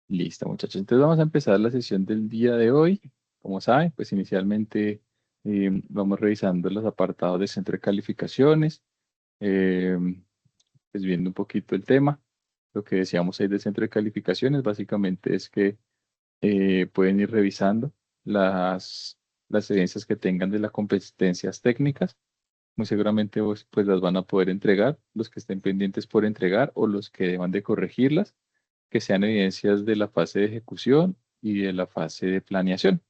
Listo, muchachos. Entonces vamos a empezar la sesión del día de hoy. Como saben, pues inicialmente vamos revisando los apartados del centro de calificaciones, eh, pues viendo un poquito el tema. Lo que decíamos ahí del centro de calificaciones básicamente es que pueden ir revisando las evidencias que tengan de las competencias técnicas. Muy seguramente pues las van a poder entregar, los que estén pendientes por entregar o los que deban de corregirlas, que sean evidencias de la fase de ejecución y de la fase de planeación.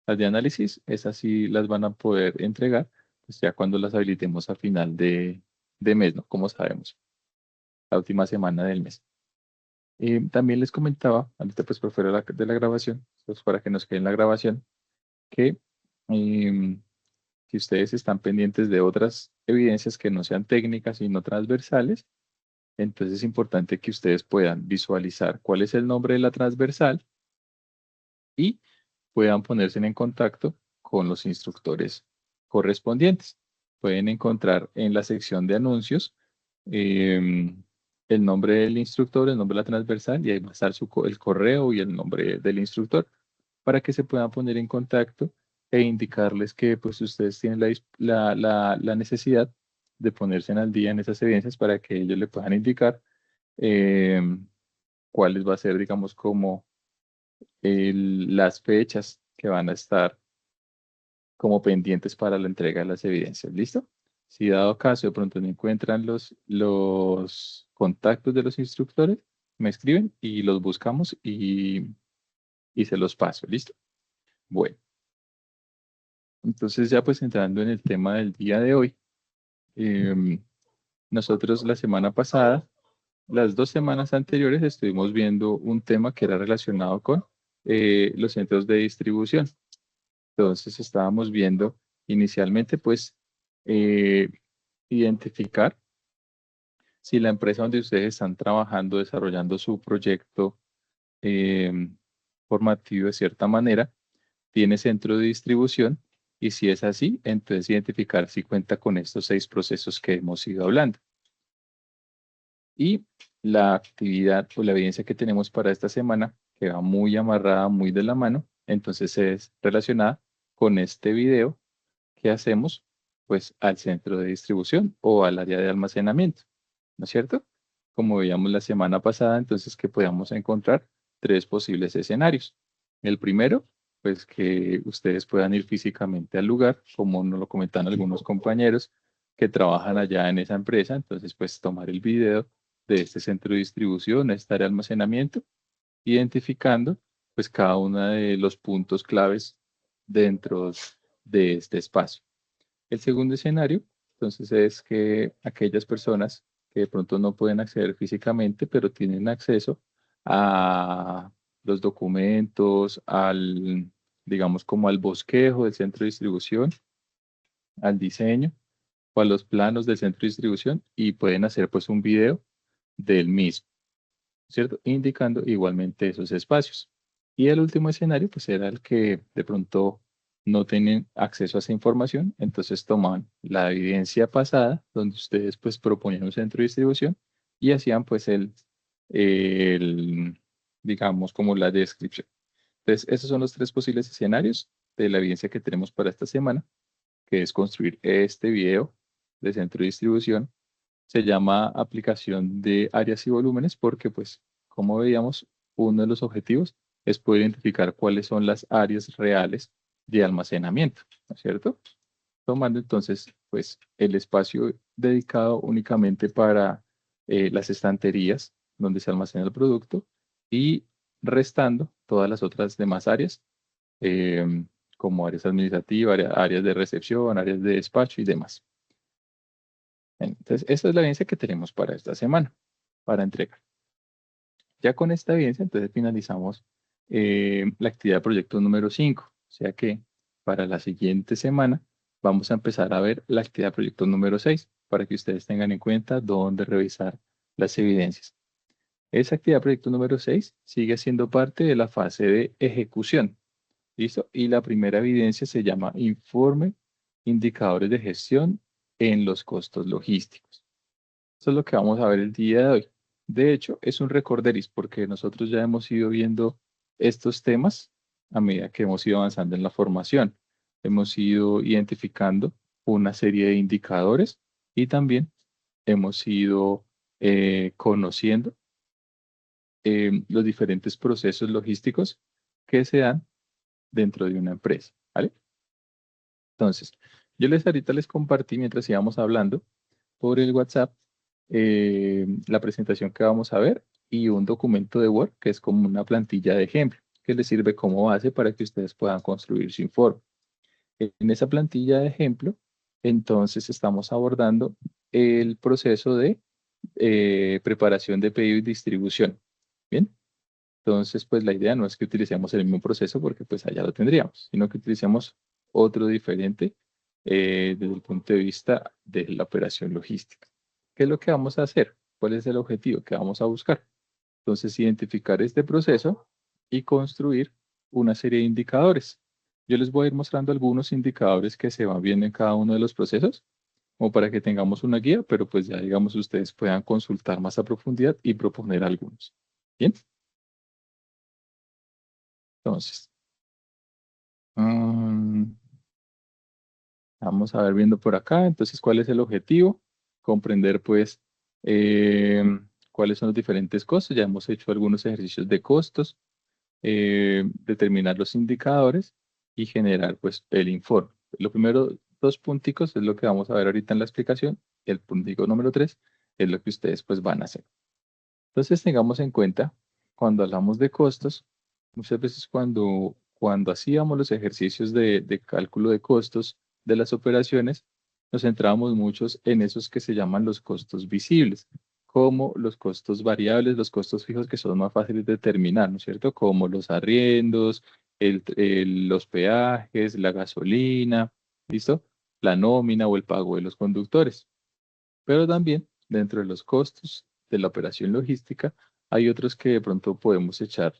Las de análisis, esas sí las van a poder entregar, pues ya cuando las habilitemos a final de mes, ¿no? Como sabemos, la última semana del mes. También les comentaba, ahorita pues por fuera de la grabación, pues para que nos quede en la grabación, que si ustedes están pendientes de otras evidencias que no sean técnicas y no transversales, entonces es importante que ustedes puedan visualizar cuál es el nombre de la transversal y puedan ponerse en contacto con los instructores correspondientes. Pueden encontrar en la sección de anuncios el nombre del instructor, el nombre de la transversal, y ahí va a estar el correo y el nombre del instructor para que se puedan poner en contacto e indicarles que pues ustedes tienen la necesidad de ponerse al día en esas evidencias para que ellos le puedan indicar eh, cuáles va a ser, digamos, como las fechas que van a estar como pendientes para la entrega de las evidencias. ¿Listo? Si dado caso de pronto no encuentran los contactos de los instructores, me escriben y los buscamos y se los paso. ¿Listo? Bueno, entonces ya pues entrando en el tema del día de hoy, em, nosotros la semana pasada, las 2 semanas anteriores, estuvimos viendo un tema que era relacionado con los centros de distribución. Entonces estábamos viendo inicialmente, pues, eh, identificar si la empresa donde ustedes están trabajando, desarrollando su proyecto eh, formativo de cierta manera, tiene centro de distribución y si es así, entonces identificar si cuenta con estos 6 procesos que hemos ido hablando. Y la actividad o la evidencia que tenemos para esta semana, que va muy amarrada, muy de la mano, entonces es relacionada con este video que hacemos pues al centro de distribución o al área de almacenamiento, ¿no es cierto? Como veíamos la semana pasada, entonces que podamos encontrar 3 posibles escenarios. El primero, pues que ustedes puedan ir físicamente al lugar, como nos lo comentan algunos compañeros que trabajan allá en esa empresa, entonces pues tomar el video de este centro de distribución, esta área de almacenamiento, identificando pues cada uno de los puntos claves dentro de este espacio. El segundo escenario, entonces, es que aquellas personas que de pronto no pueden acceder físicamente, pero tienen acceso a los documentos, digamos, como al bosquejo del centro de distribución, al diseño o a los planos del centro de distribución y pueden hacer pues un video del mismo, ¿cierto? Indicando igualmente esos espacios. Y el último escenario, pues era el que de pronto no tienen acceso a esa información, entonces toman la evidencia pasada, donde ustedes pues proponían un centro de distribución y hacían pues el digamos, como la descripción. Entonces, esos son los 3 posibles escenarios de la evidencia que tenemos para esta semana, que es construir este video de centro de distribución. Se llama aplicación de áreas y volúmenes porque, pues, como veíamos, uno de los objetivos es poder identificar cuáles son las áreas reales de almacenamiento, ¿no es cierto? Tomando entonces, pues, el espacio dedicado únicamente para las estanterías donde se almacena el producto y restando todas las otras demás áreas, eh, como áreas administrativas, áreas de recepción, áreas de despacho y demás. Entonces, esta es la evidencia que tenemos para esta semana, para entregar. Ya con esta evidencia, entonces finalizamos la actividad de proyecto número 5. O sea que para la siguiente semana vamos a empezar a ver la actividad de proyecto número 6 para que ustedes tengan en cuenta dónde revisar las evidencias. Esa actividad de proyecto número 6 sigue siendo parte de la fase de ejecución. ¿Listo? Y la primera evidencia se llama informe indicadores de gestión en los costos logísticos. Eso es lo que vamos a ver el día de hoy. De hecho, es un recorderis porque nosotros ya hemos ido viendo estos temas a medida que hemos ido avanzando en la formación. Hemos ido identificando una serie de indicadores y también hemos ido conociendo los diferentes procesos logísticos que se dan dentro de una empresa, ¿vale? Entonces, yo ahorita les compartí mientras íbamos hablando por el WhatsApp la presentación que vamos a ver y un documento de Word que es como una plantilla de ejemplo que les sirve como base para que ustedes puedan construir su informe. En esa plantilla de ejemplo, entonces estamos abordando el proceso de preparación de pedido y distribución. Bien, entonces pues la idea no es que utilicemos el mismo proceso porque pues allá lo tendríamos, sino que utilicemos otro diferente desde el punto de vista de la operación logística. ¿Qué es lo que vamos a hacer? ¿Cuál es el objetivo que vamos a buscar? Entonces, identificar este proceso y construir una serie de indicadores. Yo les voy a ir mostrando algunos indicadores que se van viendo en cada uno de los procesos, como para que tengamos una guía, pero pues ya digamos ustedes puedan consultar más a profundidad y proponer algunos. Bien, entonces, mm, vamos a ver viendo por acá. Entonces, ¿cuál es el objetivo? Comprender pues cuáles son los diferentes costos. Ya hemos hecho algunos ejercicios de costos. Determinar los indicadores y generar pues el informe. Lo primero, dos punticos es lo que vamos a ver ahorita en la explicación. El puntico número 3 es lo que ustedes pues van a hacer. Entonces tengamos en cuenta, cuando hablamos de costos, muchas veces cuando hacíamos los ejercicios de cálculo de costos de las operaciones, nos centrábamos muchos en esos que se llaman los costos visibles, como los costos variables, los costos fijos que son más fáciles de determinar, ¿no es cierto? Como los arriendos, los peajes, la gasolina, ¿listo? La nómina o el pago de los conductores. Pero también dentro de los costos de la operación logística hay otros que de pronto podemos echar,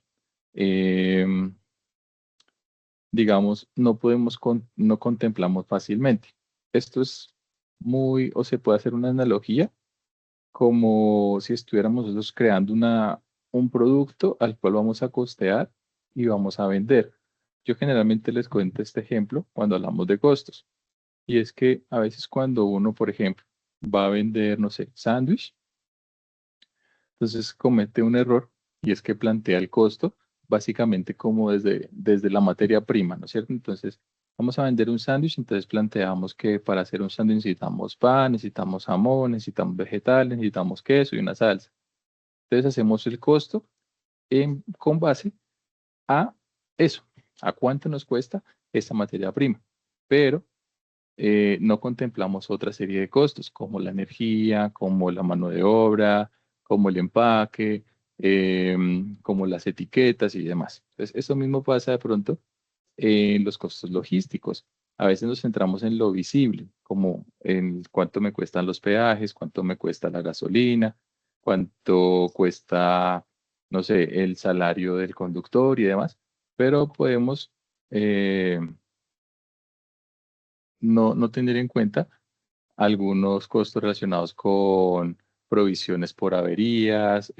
digamos, no contemplamos fácilmente. Esto es o se puede hacer una analogía como si estuviéramos nosotros creando un producto al cual vamos a costear y vamos a vender. Yo generalmente les cuento este ejemplo cuando hablamos de costos. Y es que a veces cuando uno, por ejemplo, va a vender, no sé, sándwich, entonces comete un error y es que plantea el costo básicamente como desde la materia prima, ¿no es cierto? Entonces, vamos a vender un sándwich, entonces planteamos que para hacer un sándwich necesitamos pan, necesitamos jamón, necesitamos vegetales, necesitamos queso y una salsa. Entonces hacemos el costo con base a eso, a cuánto nos cuesta esta materia prima. Pero no contemplamos otra serie de costos, como la energía, como la mano de obra, como el empaque, como las etiquetas y demás. Entonces, eso mismo pasa de pronto en los costos logísticos. A veces nos centramos en lo visible, como en cuánto me cuestan los peajes, cuánto me cuesta la gasolina, cuánto cuesta, no sé, el salario del conductor y demás, pero podemos eh, no tener en cuenta algunos costos relacionados con provisiones por averías,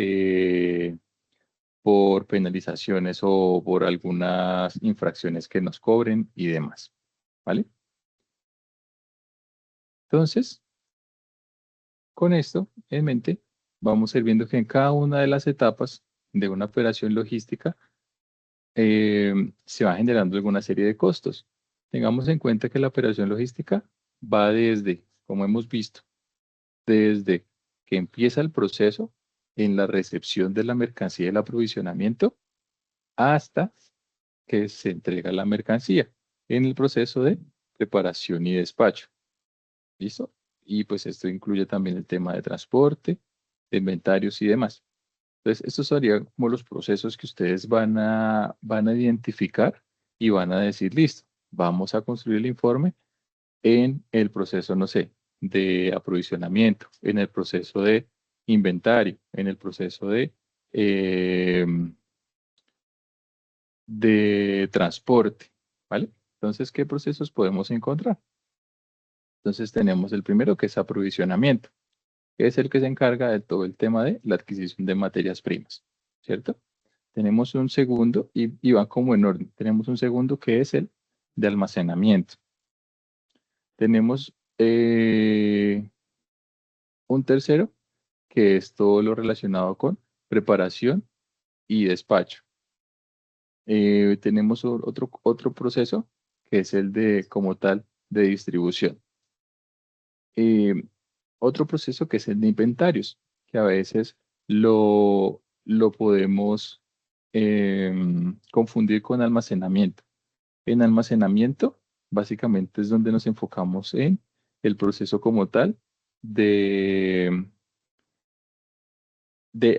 por penalizaciones o por algunas infracciones que nos cobren y demás, ¿vale? Entonces, con esto en mente, vamos a ir viendo que en cada una de las etapas de una operación logística se va generando alguna serie de costos. Tengamos en cuenta que la operación logística va desde, como hemos visto, desde que empieza el proceso en la recepción de la mercancía y el aprovisionamiento hasta que se entrega la mercancía en el proceso de preparación y despacho. ¿Listo? Y pues esto incluye también el tema de transporte, de inventarios y demás. Entonces, estos serían como los procesos que ustedes van a identificar y van a decir, listo, vamos a construir el informe en el proceso, no sé, de aprovisionamiento, en el proceso de inventario, en el proceso eh, de transporte, ¿vale? Entonces, ¿qué procesos podemos encontrar? Entonces, tenemos el primero que es aprovisionamiento. que es el que se encarga de todo el tema de la adquisición de materias primas, ¿cierto? Tenemos un segundo y va como en orden. Tenemos un segundo que es el de almacenamiento. Tenemos un tercero que es todo lo relacionado con preparación y despacho. Tenemos otro proceso que es el de, como tal, de distribución. Eh, Otro proceso que es el de inventarios, que a veces lo podemos confundir con almacenamiento. En almacenamiento, básicamente es donde nos enfocamos en el proceso como tal de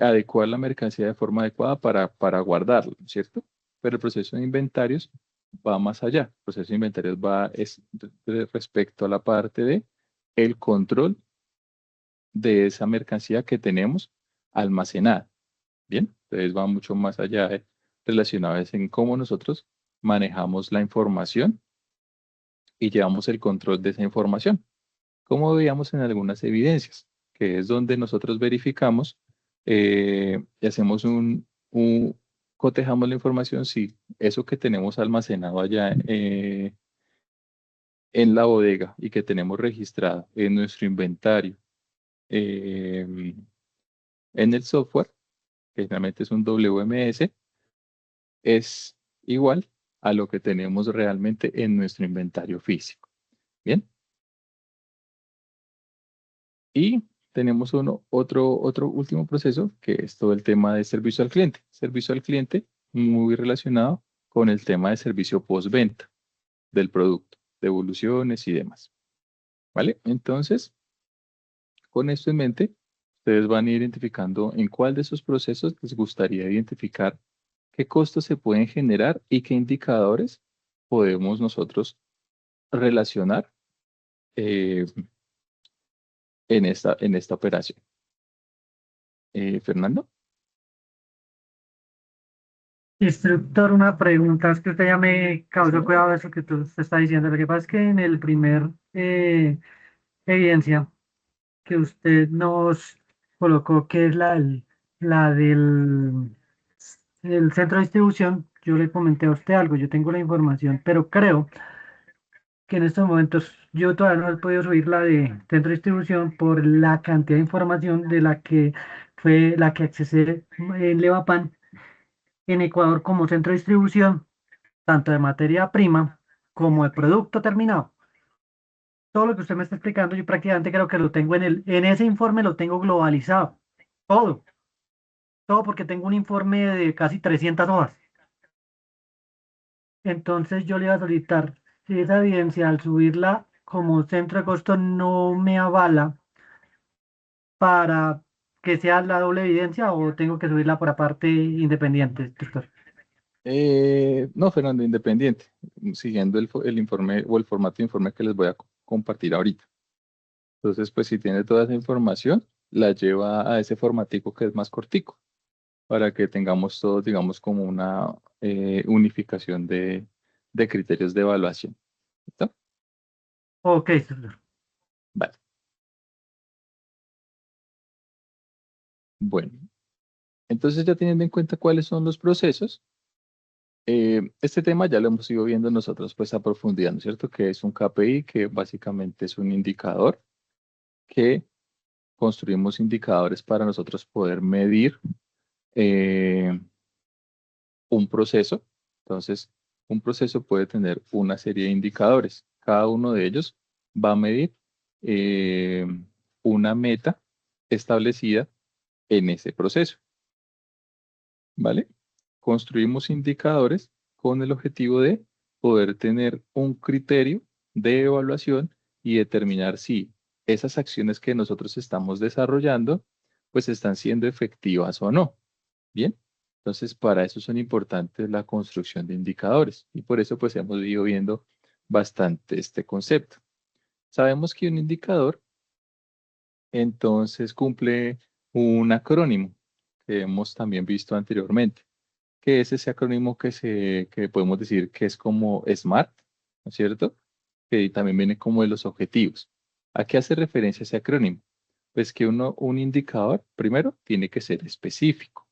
adecuar la mercancía de forma adecuada para guardarla, ¿cierto? Pero el proceso de inventarios va más allá. El proceso de inventarios respecto a la parte de el control de esa mercancía que tenemos almacenada. Bien, entonces va mucho más allá relacionado en cómo nosotros manejamos la información y llevamos el control de esa información, como veíamos en algunas evidencias, que es donde nosotros verificamos y hacemos cotejamos la información si eso que tenemos almacenado allá en la bodega y que tenemos registrado en nuestro inventario, eh, en el software, que generalmente es un WMS, es igual a lo que tenemos realmente en nuestro inventario físico. Bien. Y tenemos otro último proceso, que es todo el tema de servicio al cliente. Servicio al cliente muy relacionado con el tema de servicio postventa del producto, devoluciones y demás. ¿Vale? Entonces, con esto en mente, ustedes van a ir identificando en cuál de esos procesos les gustaría identificar qué costos se pueden generar y qué indicadores podemos nosotros relacionar eh, en esta operación. Fernando. Instructor, una pregunta, es que usted ya me causó cuidado de eso que tú está diciendo. Lo que pasa es que en el primer evidencia que usted nos colocó, que es la del el centro de distribución, yo le comenté a usted algo, yo tengo la información, pero creo que en estos momentos yo todavía no he podido subir la de centro de distribución por la cantidad de información de la que fue la que accesé en Levapan en Ecuador como centro de distribución, tanto de materia prima como de producto terminado. Todo lo que usted me está explicando, yo prácticamente creo que lo tengo en ese informe lo tengo globalizado. Todo, todo porque tengo un informe de casi 300 hojas. Entonces yo le iba a solicitar, si esa evidencia al subirla como centro de costo no me avala para que sea la doble evidencia o tengo que subirla por aparte independiente, doctor. No, Fernando, independiente, siguiendo el informe o el formato de informe que les voy a compartir ahorita. Entonces, pues si tiene toda esa información, la lleva a ese formatico que es más cortico, para que tengamos todos, digamos, como una unificación de criterios de evaluación. ¿Listo? Ok, doctor. Vale. Bueno, entonces ya teniendo en cuenta cuáles son los procesos, este tema ya lo hemos ido viendo nosotros pues a profundidad, ¿no es cierto? Que es un KPI, que básicamente es un indicador que construimos indicadores para nosotros poder medir eh, un proceso. Entonces, un proceso puede tener una serie de indicadores. Cada uno de ellos va a medir eh, una meta establecida en ese proceso, ¿vale? Construimos indicadores con el objetivo de poder tener un criterio de evaluación y determinar si esas acciones que nosotros estamos desarrollando pues están siendo efectivas o no. Bien, entonces para eso son importantes la construcción de indicadores y por eso pues hemos ido viendo bastante este concepto. Sabemos que un indicador entonces cumple un acrónimo que hemos también visto anteriormente, que es ese acrónimo que podemos decir que es como SMART, ¿no es cierto? Que también viene como de los objetivos. ¿A qué hace referencia ese acrónimo? Pues que un indicador, primero, tiene que ser específico.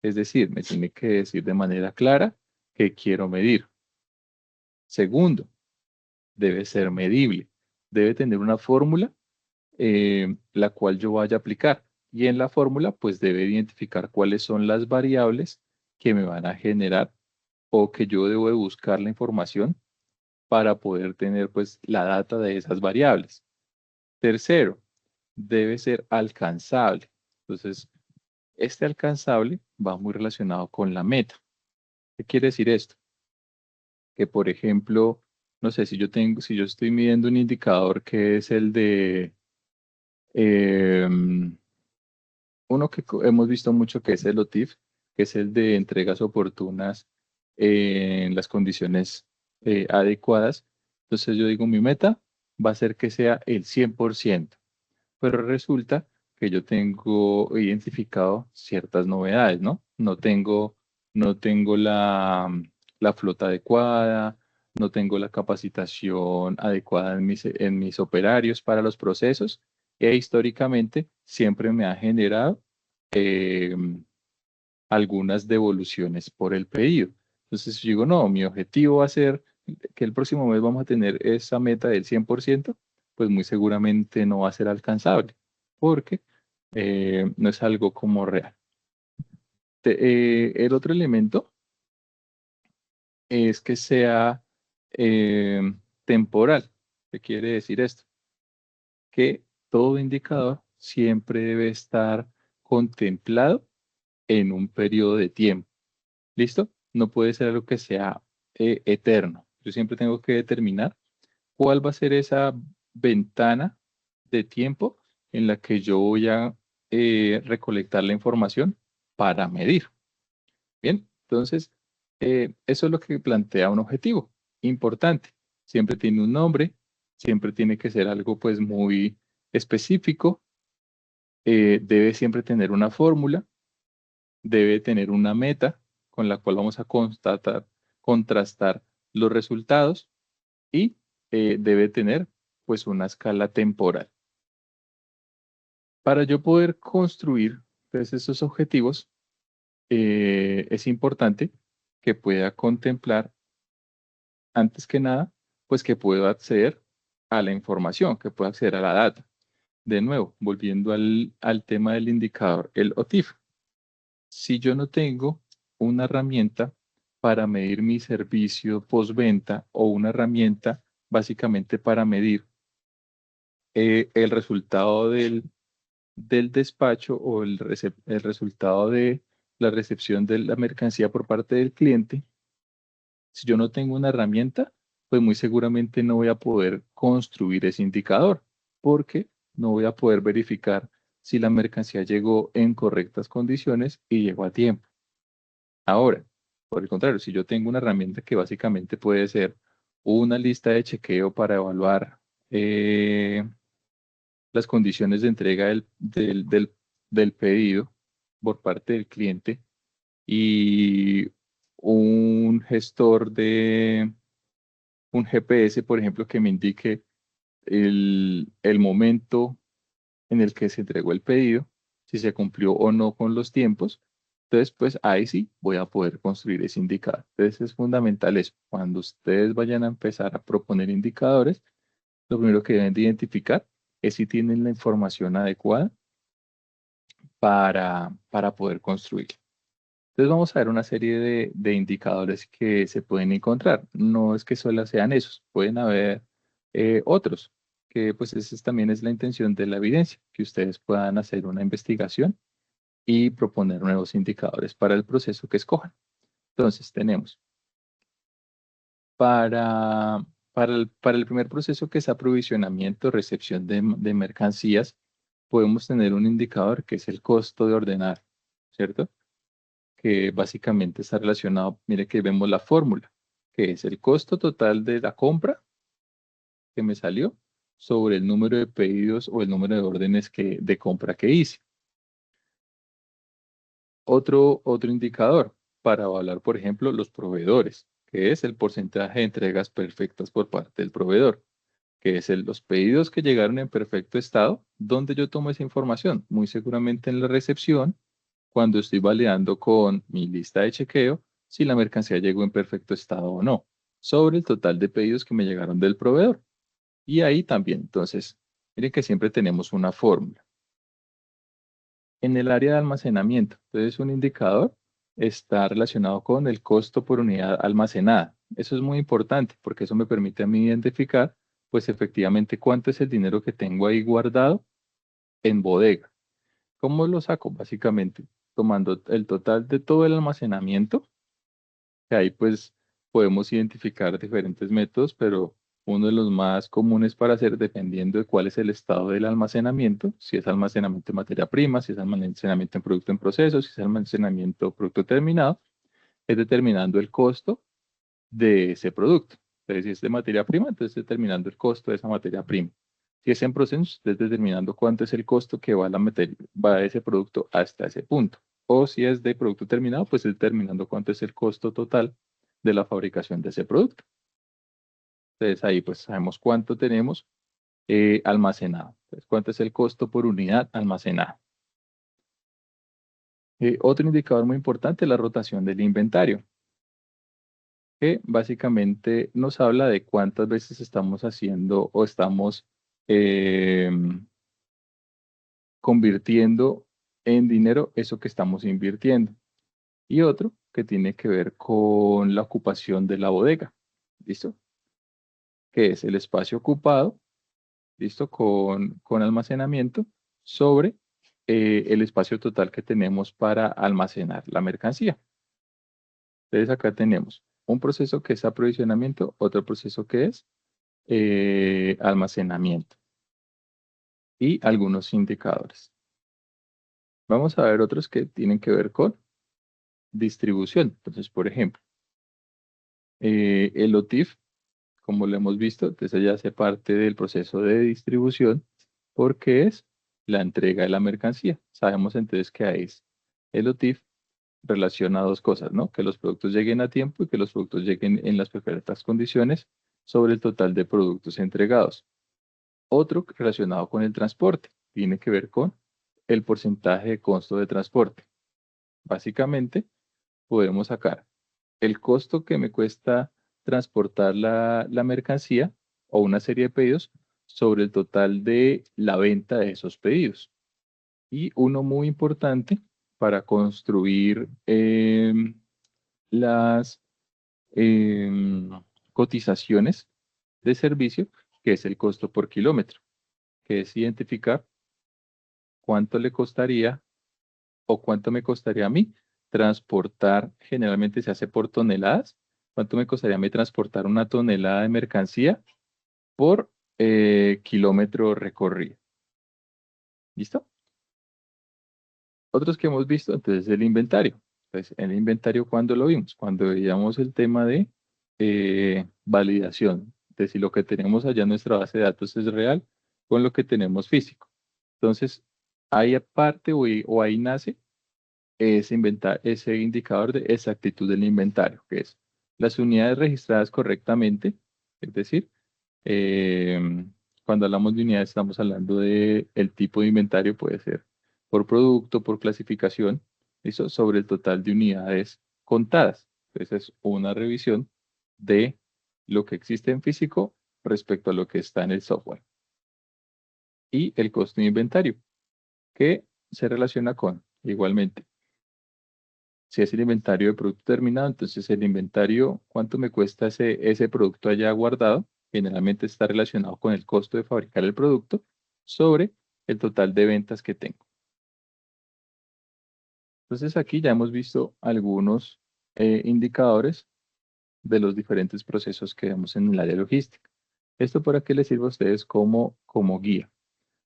Es decir, me tiene que decir de manera clara qué quiero medir. Segundo, debe ser medible. Debe tener una fórmula la cual yo vaya a aplicar. Y en la fórmula, pues debe identificar cuáles son las variables que me van a generar o que yo debo de buscar la información para poder tener pues la data de esas variables. Tercero, debe ser alcanzable. Entonces, este alcanzable va muy relacionado con la meta. ¿Qué quiere decir esto? Que, por ejemplo, no sé, si yo estoy midiendo un indicador que es el de uno que hemos visto mucho que es el OTIF, que es el de entregas oportunas en las condiciones adecuadas. Entonces yo digo, mi meta va a ser que sea el 100%, pero resulta que yo tengo identificado ciertas novedades, ¿no? No tengo la flota adecuada, no tengo la capacitación adecuada en mis operarios para los procesos, e históricamente siempre me ha generado eh, algunas devoluciones por el pedido. Entonces yo digo, no, mi objetivo va a ser que el próximo mes vamos a tener esa meta del 100%, pues muy seguramente no va a ser alcanzable, porque no es algo como real. El otro elemento es que sea eh, temporal. ¿Qué quiere decir esto? Que todo indicador siempre debe estar contemplado en un periodo de tiempo. ¿Listo? No puede ser algo que sea eterno. Yo siempre tengo que determinar cuál va a ser esa ventana de tiempo en la que yo voy a recolectar la información para medir. Bien, entonces, eso es lo que plantea un objetivo importante. Siempre tiene un nombre, siempre tiene que ser algo pues muy específico, debe siempre tener una fórmula, debe tener una meta con la cual vamos a contrastar los resultados y debe tener pues una escala temporal. Para yo poder construir pues, esos objetivos, es importante que pueda contemplar, antes que nada, pues que pueda acceder a la información, que pueda acceder a la data. De nuevo, volviendo al tema del indicador, el OTIF. Si yo no tengo una herramienta para medir mi servicio postventa o una herramienta básicamente para medir el resultado del despacho o el resultado de la recepción de la mercancía por parte del cliente, si yo no tengo una herramienta, pues muy seguramente no voy a poder construir ese indicador, porque no voy a poder verificar si la mercancía llegó en correctas condiciones y llegó a tiempo. Ahora, por el contrario, si yo tengo una herramienta que básicamente puede ser una lista de chequeo para evaluar las condiciones de entrega del pedido por parte del cliente y un gestor de un GPS, por ejemplo, que me indique el momento en el que se entregó el pedido, si se cumplió o no con los tiempos. Entonces, pues ahí sí voy a poder construir ese indicador. Entonces, es fundamental eso. Cuando ustedes vayan a empezar a proponer indicadores, lo primero que deben de identificar es si tienen la información adecuada para poder construir. Entonces, vamos a ver una serie de indicadores que se pueden encontrar. No es que solo sean esos, pueden haber otros, que pues esa también es la intención de la evidencia, que ustedes puedan hacer una investigación y proponer nuevos indicadores para el proceso que escojan. Entonces tenemos para, para el primer proceso, que es aprovisionamiento, recepción de mercancías, podemos tener un indicador que es el costo de ordenar, ¿cierto? Que básicamente está relacionado, mire que vemos la fórmula, que es el costo total de la compra que me salió sobre el número de pedidos o el número de órdenes de compra que hice. Otro indicador para evaluar, por ejemplo, los proveedores, que es el porcentaje de entregas perfectas por parte del proveedor, que es los pedidos que llegaron en perfecto estado. ¿Dónde yo tomo esa información? Muy seguramente en la recepción, cuando estoy validando con mi lista de chequeo si la mercancía llegó en perfecto estado o no, sobre el total de pedidos que me llegaron del proveedor. Y ahí también, entonces, miren que siempre tenemos una fórmula. En el área de almacenamiento, entonces un indicador está relacionado con el costo por unidad almacenada. Eso es muy importante porque eso me permite a mí identificar, pues efectivamente, cuánto es el dinero que tengo ahí guardado en bodega. ¿Cómo lo saco? Básicamente, tomando el total de todo el almacenamiento, que ahí pues podemos identificar diferentes métodos, pero uno de los más comunes para hacer, dependiendo de cuál es el estado del almacenamiento, si es almacenamiento en materia prima, si es almacenamiento en producto en proceso, si es almacenamiento producto terminado, es determinando el costo de ese producto. Entonces, si es de materia prima, entonces determinando el costo de esa materia prima. Si es en proceso, es determinando cuánto es el costo que va ese producto hasta ese punto. O si es de producto terminado, pues es determinando cuánto es el costo total de la fabricación de ese producto. Entonces ahí pues sabemos cuánto tenemos almacenado. Entonces, cuánto es el costo por unidad almacenada. Otro indicador muy importante es la rotación del inventario, que básicamente nos habla de cuántas veces estamos haciendo o estamos convirtiendo en dinero eso que estamos invirtiendo. Y otro que tiene que ver con la ocupación de la bodega. ¿Listo? Que es el espacio ocupado, ¿listo? Con almacenamiento sobre el espacio total que tenemos para almacenar la mercancía. Entonces acá tenemos un proceso que es aprovisionamiento, otro proceso que es almacenamiento y algunos indicadores. Vamos a ver otros que tienen que ver con distribución. Entonces, por ejemplo, el OTIF, como lo hemos visto, entonces ya hace parte del proceso de distribución porque es la entrega de la mercancía. Sabemos entonces que ahí es el OTIF relaciona dos cosas, ¿no? Que los productos lleguen a tiempo y que los productos lleguen en las perfectas condiciones sobre el total de productos entregados. Otro relacionado con el transporte, tiene que ver con el porcentaje de costo de transporte. Básicamente, podemos sacar el costo que me cuesta transportar la mercancía o una serie de pedidos sobre el total de la venta de esos pedidos. Y uno muy importante para construir las em, cotizaciones de servicio, que es el costo por kilómetro, que es identificar cuánto le costaría o cuánto me costaría a mí transportar, generalmente se hace por toneladas, cuánto me costaría a mí transportar una tonelada de mercancía por kilómetro recorrido. ¿Listo? Otros que hemos visto, entonces el inventario. Entonces, el inventario, ¿cuándo lo vimos? Cuando veíamos el tema de validación, de si lo que tenemos allá en nuestra base de datos es real con lo que tenemos físico. Entonces, ahí aparte o ahí nace ese indicador de exactitud del inventario, que es las unidades registradas correctamente, es decir, cuando hablamos de unidades estamos hablando de el tipo de inventario, puede ser por producto, por clasificación, ¿listo? Sobre el total de unidades contadas. Entonces es una revisión de lo que existe en físico respecto a lo que está en el software. Y el costo de inventario, que se relaciona con, igualmente, si es el inventario de producto terminado, entonces el inventario, ¿cuánto me cuesta ese producto allá guardado? Generalmente está relacionado con el costo de fabricar el producto sobre el total de ventas que tengo. Entonces aquí ya hemos visto algunos indicadores de los diferentes procesos que vemos en el área logística. ¿Esto para qué les sirve a ustedes como guía?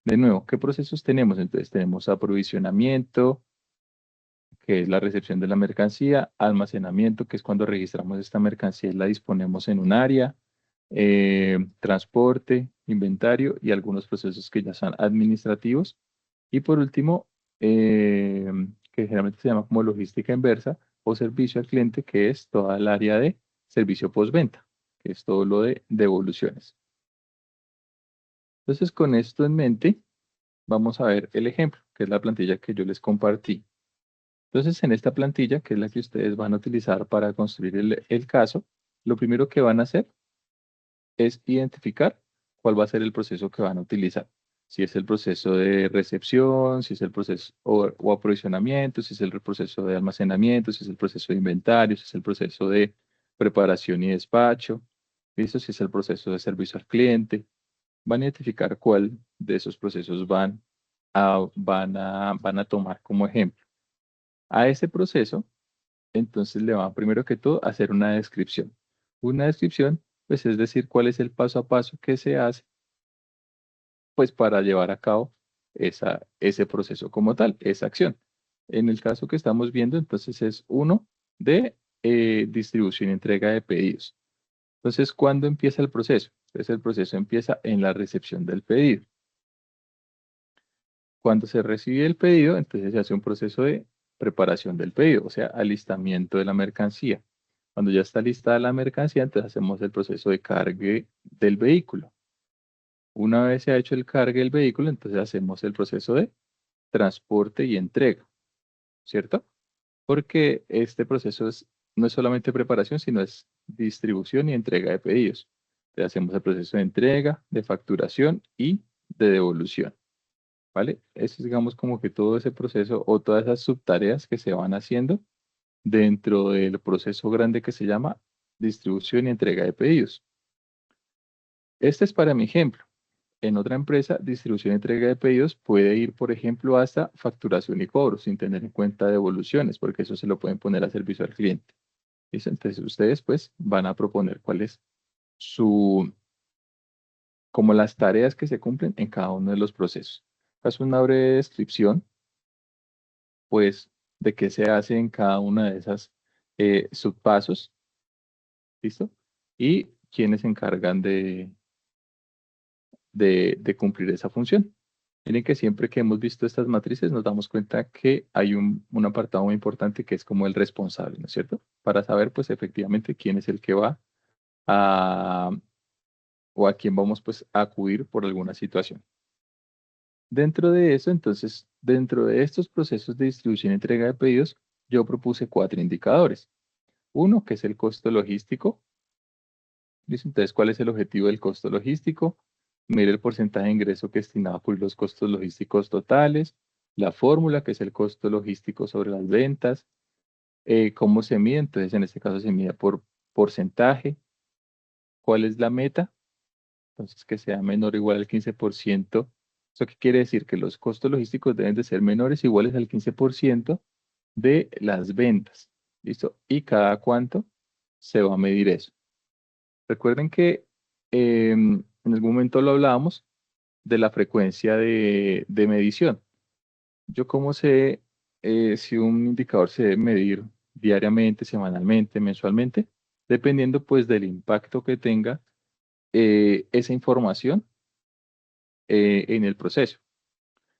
De nuevo, ¿qué procesos tenemos? Entonces tenemos aprovisionamiento, que es la recepción de la mercancía, almacenamiento, que es cuando registramos esta mercancía y la disponemos en un área, transporte, inventario y algunos procesos que ya son administrativos. Y por último, que generalmente se llama como logística inversa o servicio al cliente, que es toda el área de servicio postventa, que es todo lo de devoluciones. Entonces, con esto en mente, vamos a ver el ejemplo, que es la plantilla que yo les compartí. Entonces, en esta plantilla, que es la que ustedes van a utilizar para construir el caso, lo primero que van a hacer es identificar cuál va a ser el proceso que van a utilizar. Si es el proceso de recepción, si es el proceso o aprovisionamiento, si es el proceso de almacenamiento, si es el proceso de inventario, si es el proceso de preparación y despacho, ¿listo? Si es el proceso de servicio al cliente. Van a identificar cuál de esos procesos van a tomar como ejemplo. A ese proceso, entonces le van primero que todo a hacer una descripción. Una descripción, pues es decir, cuál es el paso a paso que se hace, pues para llevar a cabo ese proceso como tal, esa acción. En el caso que estamos viendo, entonces es uno de distribución y entrega de pedidos. Entonces, ¿cuándo empieza el proceso? Entonces, el proceso empieza en la recepción del pedido. Cuando se recibe el pedido, entonces se hace un proceso de preparación del pedido, o sea, alistamiento de la mercancía. Cuando ya está listada la mercancía, entonces hacemos el proceso de cargue del vehículo. Una vez se ha hecho el cargue del vehículo, entonces hacemos el proceso de transporte y entrega, ¿cierto? Porque este proceso no es solamente preparación, sino es distribución y entrega de pedidos. Entonces hacemos el proceso de entrega, de facturación y de devolución. ¿Vale? Eso es, digamos, como que todo ese proceso o todas esas subtareas que se van haciendo dentro del proceso grande que se llama distribución y entrega de pedidos. Este es para mi ejemplo. En otra empresa, distribución y entrega de pedidos puede ir, por ejemplo, hasta facturación y cobro, sin tener en cuenta devoluciones, porque eso se lo pueden poner a servicio al cliente. ¿Listo? Entonces, ustedes, pues, van a proponer cuál es su, como las tareas que se cumplen en cada uno de los procesos. Haz una breve descripción pues, de qué se hace en cada una de esas subpasos, ¿listo? Y quiénes se encargan de cumplir esa función. Miren que siempre que hemos visto estas matrices nos damos cuenta que hay un apartado muy importante que es como el responsable, ¿no es cierto? Para saber, pues, efectivamente quién es el que va a, o a quién vamos, pues, a acudir por alguna situación. Dentro de eso, entonces, dentro de estos procesos de distribución y entrega de pedidos, yo propuse 4 indicadores. Uno, que es el costo logístico. ¿Listo? Entonces, ¿cuál es el objetivo del costo logístico? Medir el porcentaje de ingreso que es destinado a cubrir los costos logísticos totales. La fórmula, que es el costo logístico sobre las ventas. ¿Cómo se mide? Entonces, en este caso se mide por porcentaje. ¿Cuál es la meta? Entonces, que sea menor o igual al 15%. ¿Eso qué quiere decir? Que los costos logísticos deben de ser menores o iguales al 15% de las ventas. ¿Listo? ¿Y cada cuánto se va a medir eso? Recuerden que en algún momento lo hablábamos de la frecuencia de medición. Yo cómo sé si un indicador se debe medir diariamente, semanalmente, mensualmente, dependiendo pues del impacto que tenga esa información en el proceso.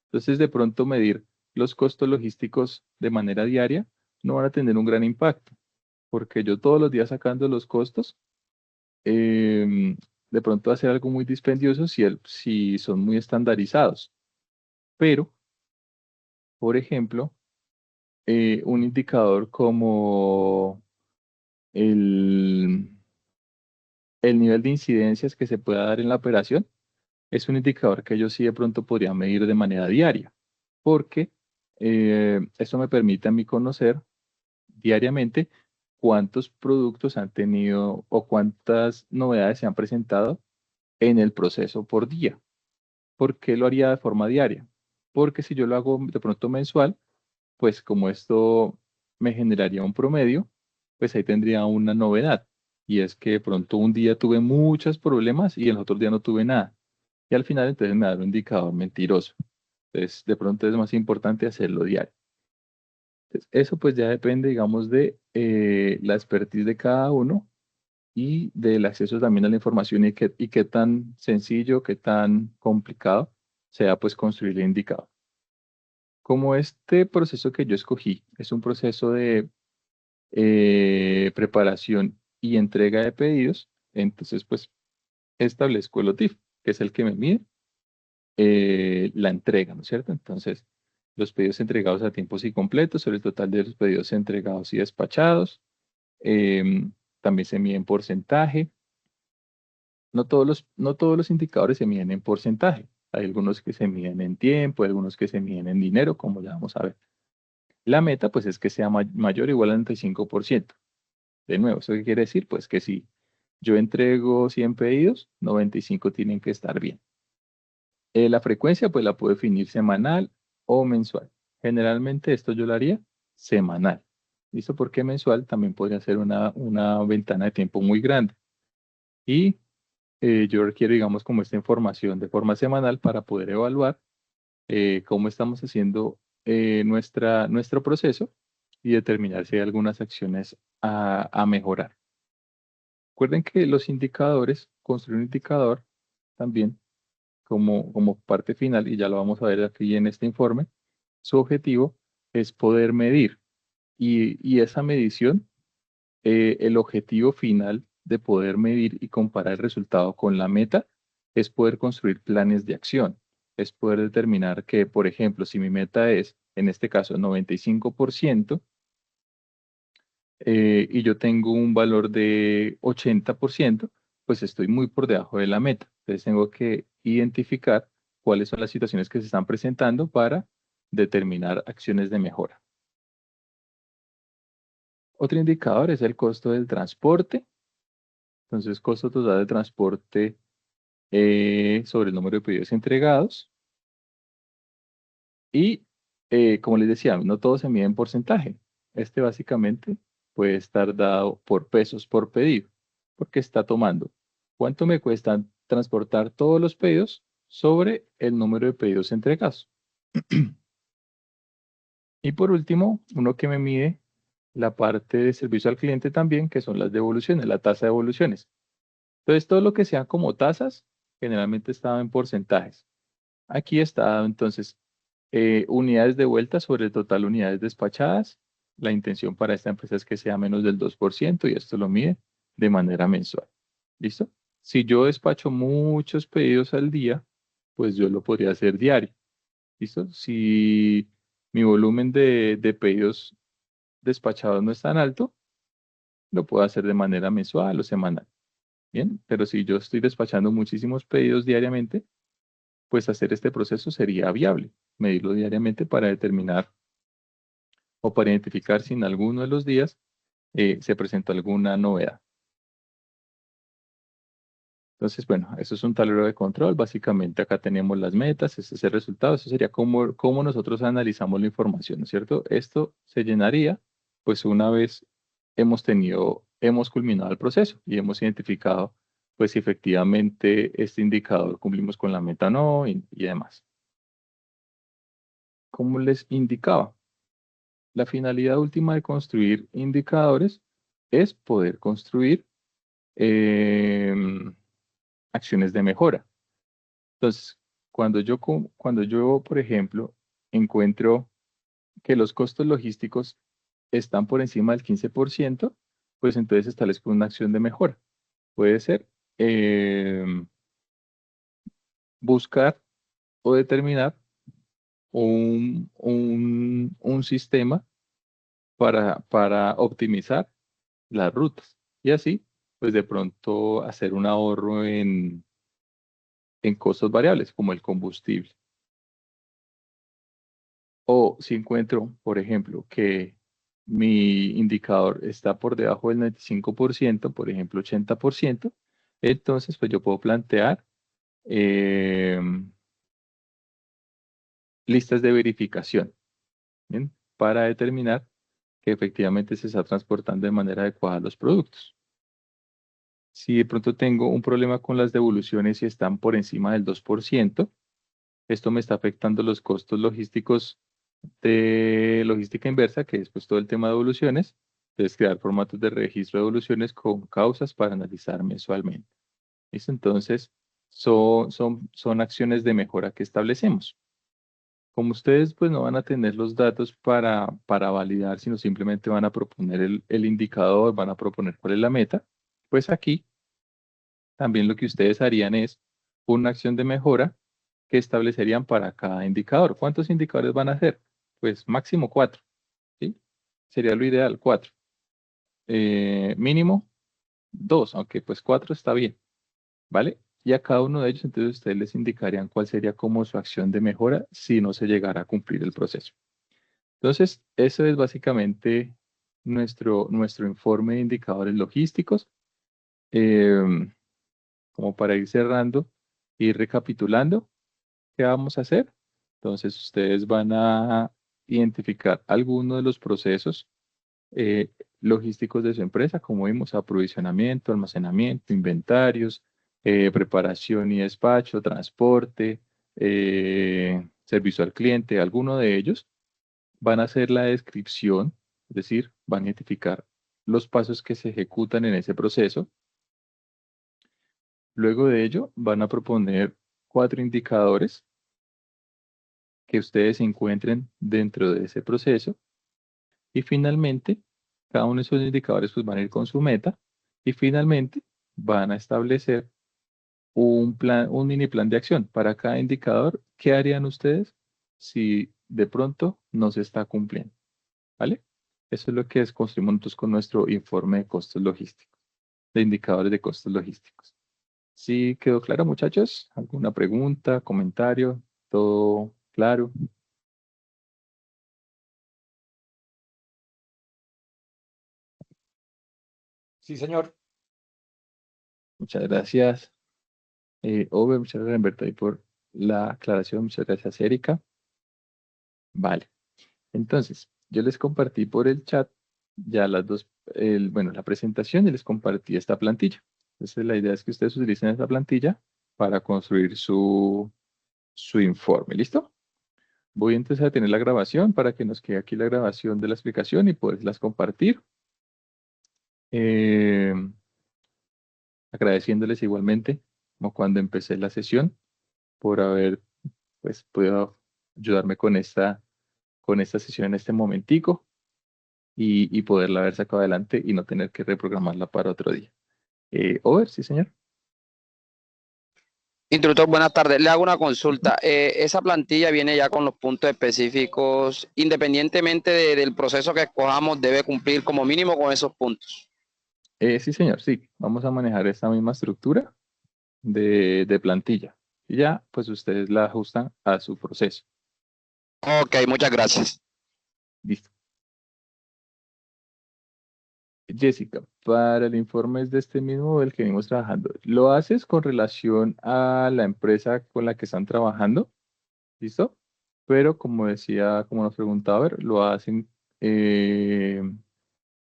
Entonces, de pronto medir los costos logísticos de manera diaria no van a tener un gran impacto, porque yo todos los días sacando los costos, em, de pronto hacer algo muy dispendioso si son muy estandarizados. Pero, por ejemplo, un indicador como el, el nivel de incidencias que se pueda dar en la operación es un indicador que yo sí de pronto podría medir de manera diaria, porque eso me permite a mí conocer diariamente cuántos productos han tenido o cuántas novedades se han presentado en el proceso por día. ¿Por qué lo haría de forma diaria? Porque si yo lo hago de pronto mensual, pues como esto me generaría un promedio, pues ahí tendría una novedad. Y es que de pronto un día tuve muchos problemas y el otro día no tuve nada. Y al final entonces me da un indicador mentiroso. Entonces de pronto es más importante hacerlo diario. Entonces, eso pues ya depende, digamos, de la expertise de cada uno y del acceso también a la información y qué tan sencillo, qué tan complicado sea pues construir el indicador. Como este proceso que yo escogí es un proceso de preparación y entrega de pedidos, entonces pues establezco el OTIF, que es el que me mide, la entrega, ¿no es cierto? Entonces, los pedidos entregados a tiempos y completos sobre el total de los pedidos entregados y despachados. También se mide en porcentaje. No todos los indicadores se miden en porcentaje. Hay algunos que se miden en tiempo, algunos que se miden en dinero, como ya vamos a ver. La meta, pues, es que sea mayor o igual al 95%. De nuevo, ¿eso qué quiere decir? Pues que si yo entrego 100 pedidos, 95 tienen que estar bien. La frecuencia, pues, la puedo definir semanal o mensual. Generalmente esto yo lo haría semanal. ¿Listo? Porque mensual también podría ser una ventana de tiempo muy grande. Y yo requiero, digamos, como esta información de forma semanal para poder evaluar cómo estamos haciendo nuestro proceso y determinar si hay algunas acciones a mejorar. Recuerden que los indicadores, construir un indicador también como parte final, y ya lo vamos a ver aquí en este informe, su objetivo es poder medir y esa medición, el objetivo final de poder medir y comparar el resultado con la meta es poder construir planes de acción, es poder determinar que, por ejemplo, si mi meta es, en este caso, 95%, y yo tengo un valor de 80%, pues estoy muy por debajo de la meta. Entonces tengo que identificar cuáles son las situaciones que se están presentando para determinar acciones de mejora. Otro indicador es el costo del transporte. Entonces, costo total de transporte sobre el número de pedidos entregados. Y como les decía, no todo se mide en porcentaje. Este básicamente puede estar dado por pesos por pedido, porque está tomando cuánto me cuesta transportar todos los pedidos sobre el número de pedidos entregados. Y por último, uno que me mide la parte de servicio al cliente también, que son las devoluciones, la tasa de devoluciones. Entonces, todo lo que sea como tasas, generalmente estaba en porcentajes. Aquí está dado entonces unidades de vuelta sobre el total unidades despachadas. La intención para esta empresa es que sea menos del 2% y esto lo mide de manera mensual. ¿Listo? Si yo despacho muchos pedidos al día, pues yo lo podría hacer diario. ¿Listo? Si mi volumen de pedidos despachados no es tan alto, lo puedo hacer de manera mensual o semanal. Bien, pero si yo estoy despachando muchísimos pedidos diariamente, pues hacer este proceso sería viable, medirlo diariamente para determinar o para identificar si en alguno de los días se presentó alguna novedad. Entonces, bueno, eso es un tablero de control. Básicamente acá tenemos las metas, ese es el resultado. Eso sería cómo nosotros analizamos la información, ¿no es cierto? Esto se llenaría, pues una vez hemos culminado el proceso y hemos identificado, pues si efectivamente este indicador cumplimos con la meta o no y demás. Como les indicaba, la finalidad última de construir indicadores es poder construir em, acciones de mejora. Entonces, cuando yo, por ejemplo, encuentro que los costos logísticos están por encima del 15%, pues entonces establezco una acción de mejora. Puede ser buscar o determinar un sistema para optimizar las rutas y así, pues de pronto hacer un ahorro en costos variables como el combustible. O si encuentro, por ejemplo, que mi indicador está por debajo del 95%, por ejemplo, 80%, entonces pues yo puedo plantear listas de verificación, ¿bien? Para determinar que efectivamente se está transportando de manera adecuada los productos. Si de pronto tengo un problema con las devoluciones y están por encima del 2%, esto me está afectando los costos logísticos de logística inversa, que es pues todo el tema de devoluciones. Entonces, crear formatos de registro de devoluciones con causas para analizar mensualmente. ¿Listo? Entonces, son acciones de mejora que establecemos. Como ustedes pues no van a tener los datos para validar, sino simplemente van a proponer el indicador, van a proponer cuál es la meta, pues aquí también lo que ustedes harían es una acción de mejora que establecerían para cada indicador. ¿Cuántos indicadores van a hacer? Pues máximo 4, ¿sí? Sería lo ideal, 4. Mínimo 2, aunque pues 4 está bien, ¿vale? Y a cada uno de ellos, entonces ustedes les indicarían cuál sería como su acción de mejora si no se llegara a cumplir el proceso. Entonces, eso es básicamente nuestro informe de indicadores logísticos. Como para ir cerrando, ir recapitulando, ¿qué vamos a hacer? Entonces, ustedes van a identificar algunos de los procesos logísticos de su empresa, como vimos, aprovisionamiento, almacenamiento, inventarios, preparación y despacho, transporte, servicio al cliente, alguno de ellos. Van a hacer la descripción, es decir, van a identificar los pasos que se ejecutan en ese proceso. Luego de ello, van a proponer 4 indicadores que ustedes encuentren dentro de ese proceso. Y finalmente, cada uno de esos indicadores pues, van a ir con su meta. Y finalmente, van a establecer un mini plan de acción para cada indicador. ¿Qué harían ustedes si de pronto no se está cumpliendo? ¿Vale? Eso es lo que construimos nosotros con nuestro informe de costos logísticos, de indicadores de costos logísticos. ¿Sí quedó claro, muchachos? ¿Alguna pregunta, comentario? ¿Todo claro? Sí, señor. Muchas gracias, Ove, muchas gracias, Humberto, ahí por la aclaración. Muchas gracias, Erika. Vale. Entonces, yo les compartí por el chat ya las dos, bueno, la presentación y les compartí esta plantilla. Entonces, la idea es que ustedes utilicen esta plantilla para construir su informe. ¿Listo? Voy entonces a tener la grabación para que nos quede aquí la grabación de la explicación y poderlas compartir. Agradeciéndoles igualmente, como cuando empecé la sesión, por haber pues, podido ayudarme con esta sesión en este momentico y poderla haber sacado adelante y no tener que reprogramarla para otro día. Over, sí, señor. Instructor, buenas tardes. Le hago una consulta. Esa plantilla viene ya con los puntos específicos, independientemente del proceso que escojamos, debe cumplir como mínimo con esos puntos. Sí, señor, sí. Vamos a manejar esta misma estructura de plantilla. Y ya, pues ustedes la ajustan a su proceso. Ok, muchas gracias. Listo. Jessica, para el informe es de este mismo del que venimos trabajando. ¿Lo haces con relación a la empresa con la que están trabajando? ¿Listo? Pero como decía, como nos preguntaba, a ver, lo hacen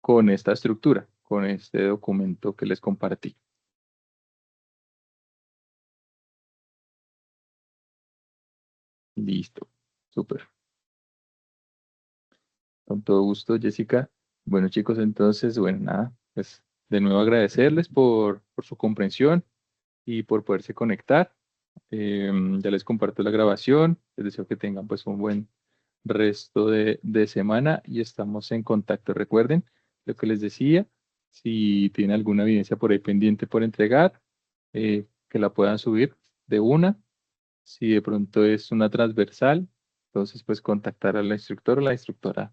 con esta estructura, con este documento que les compartí. Listo, súper. Con todo gusto, Jessica. Bueno, chicos, entonces, bueno, nada, pues de nuevo agradecerles por su comprensión y por poderse conectar. Ya les comparto la grabación. Les deseo que tengan pues un buen resto de semana y estamos en contacto. Recuerden lo que les decía, si tienen alguna evidencia por ahí pendiente por entregar, que la puedan subir de una. Si de pronto es una transversal, entonces pues contactar a la instructora o la instructora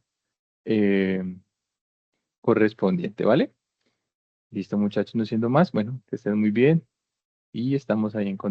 correspondiente, ¿vale? Listo, muchachos, no siendo más, bueno, que estén muy bien y estamos ahí en contacto.